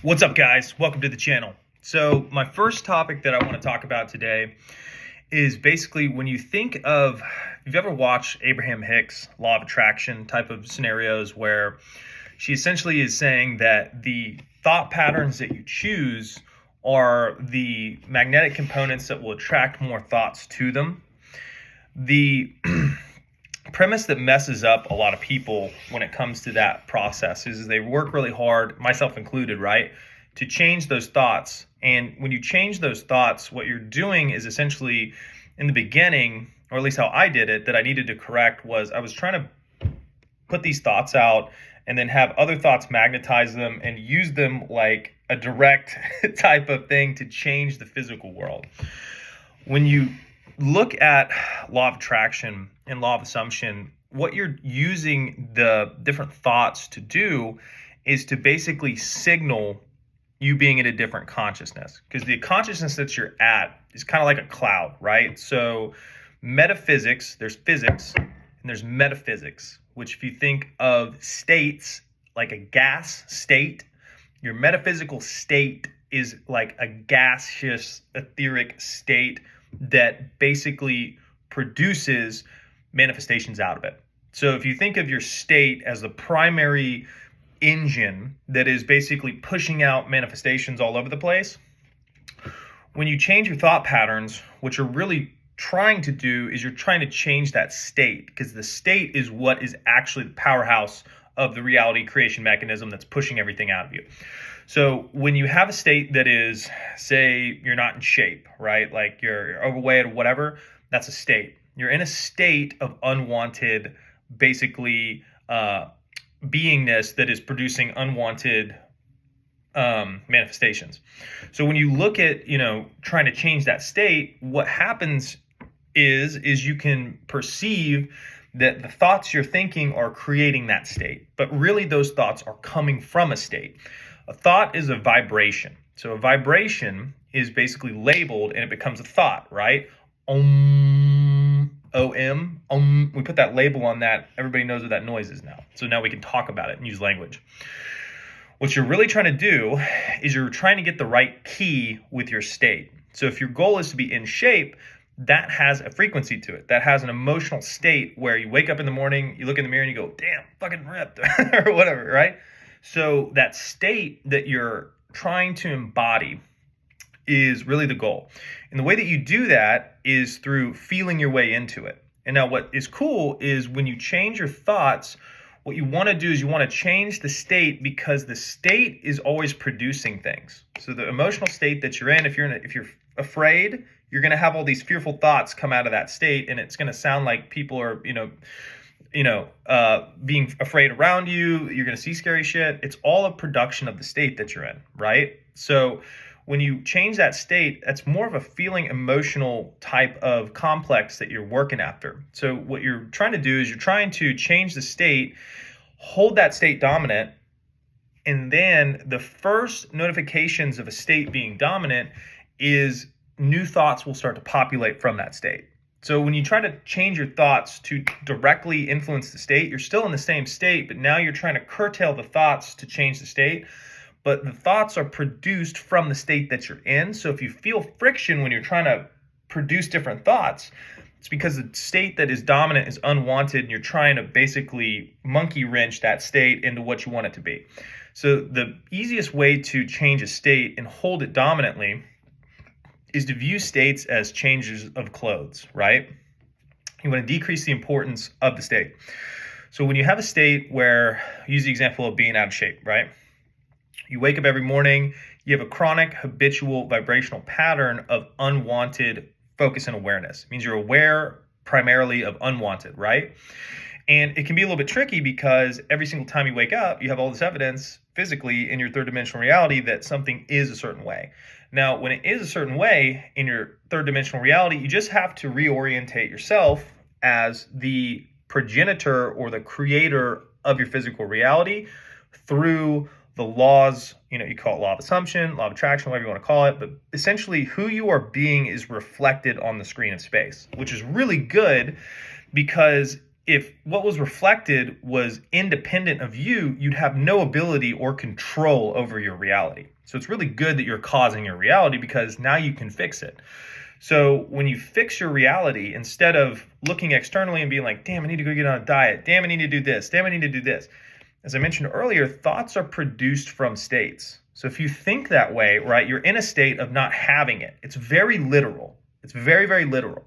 What's up, guys? Welcome to the channel. So my first topic that I want to talk about today is basically when you think of, if you've ever watched Abraham Hicks law of attraction type of scenarios where she essentially is saying that the thought patterns that you choose are the magnetic components that will attract more thoughts to them. The premise that messes up a lot of people when it comes to that process is they work really hard, myself included, right, to change those thoughts. And when you change those thoughts, what you're doing is essentially, in the beginning, or at least how I did it, that I needed to correct, was I was trying to put these thoughts out and then have other thoughts magnetize them and use them like a direct type of thing to change the physical world. When you look at law of attraction and law of assumption, what you're using the different thoughts to do is to basically signal you being in a different consciousness, because the consciousness that you're at is kind of like a cloud, right? So metaphysics, there's physics and there's metaphysics, which if you think of states like a gas state, your metaphysical state is like a gaseous etheric state that basically produces manifestations out of it. So if you think of your state as the primary engine that is basically pushing out manifestations all over the place, when you change your thought patterns, what you're really trying to do is you're trying to change that state, because the state is what is actually the powerhouse of the reality creation mechanism that's pushing everything out of you. So when you have a state that is, say, you're not in shape, right? Like you're overweight or whatever, that's a state. You're in a state of unwanted, basically, beingness that is producing unwanted manifestations. So when you look at, trying to change that state, what happens is you can perceive that the thoughts you're thinking are creating that state, but really those thoughts are coming from a state. A thought is a vibration. So a vibration is basically labeled and it becomes a thought, right? Om, O-M, om. We put that label on that. Everybody knows what that noise is now. So now we can talk about it and use language. What you're really trying to do is you're trying to get the right key with your state. So if your goal is to be in shape, that has a frequency to it. That has an emotional state where you wake up in the morning, you look in the mirror and you go, damn, fucking ripped, or whatever, right? So that state that you're trying to embody is really the goal. And the way that you do that is through feeling your way into it. And now what is cool is when you change your thoughts, what you want to do is you want to change the state, because the state is always producing things. So the emotional state that you're in, if you're afraid, you're going to have all these fearful thoughts come out of that state, and it's going to sound like people are, being afraid around you. You're going to see scary shit. It's all a production of the state that you're in, right? So when you change that state, that's more of a feeling emotional type of complex that you're working after. So what you're trying to do is you're trying to change the state, hold that state dominant, and then the first notifications of a state being dominant is new thoughts will start to populate from that state. So when you try to change your thoughts to directly influence the state, you're still in the same state, but now you're trying to curtail the thoughts to change the state. But the thoughts are produced from the state that you're in. So if you feel friction when you're trying to produce different thoughts, it's because the state that is dominant is unwanted, and you're trying to basically monkey wrench that state into what you want it to be. So the easiest way to change a state and hold it dominantly is to view states as changes of clothes, right? You want to decrease the importance of the state. So when you have a state where, use the example of being out of shape, right? You wake up every morning, you have a chronic habitual vibrational pattern of unwanted focus and awareness. It means you're aware primarily of unwanted, right? And it can be a little bit tricky because every single time you wake up, you have all this evidence physically in your third dimensional reality that something is a certain way. Now, when it is a certain way in your third dimensional reality, you just have to reorientate yourself as the progenitor or the creator of your physical reality through the laws, you call it law of assumption, law of attraction, whatever you want to call it, but essentially who you are being is reflected on the screen of space, which is really good because if what was reflected was independent of you, you'd have no ability or control over your reality. So it's really good that you're causing your reality, because now you can fix it. So when you fix your reality, instead of looking externally and being like, damn, I need to go get on a diet. Damn, I need to do this. Damn, I need to do this. As I mentioned earlier, thoughts are produced from states. So if you think that way, right, you're in a state of not having it. It's very literal. It's very, very literal.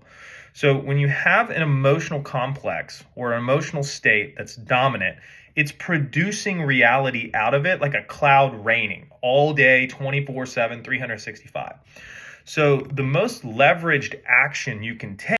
So when you have an emotional complex or an emotional state that's dominant, it's producing reality out of it like a cloud raining all day, 24/7, 365. So the most leveraged action you can take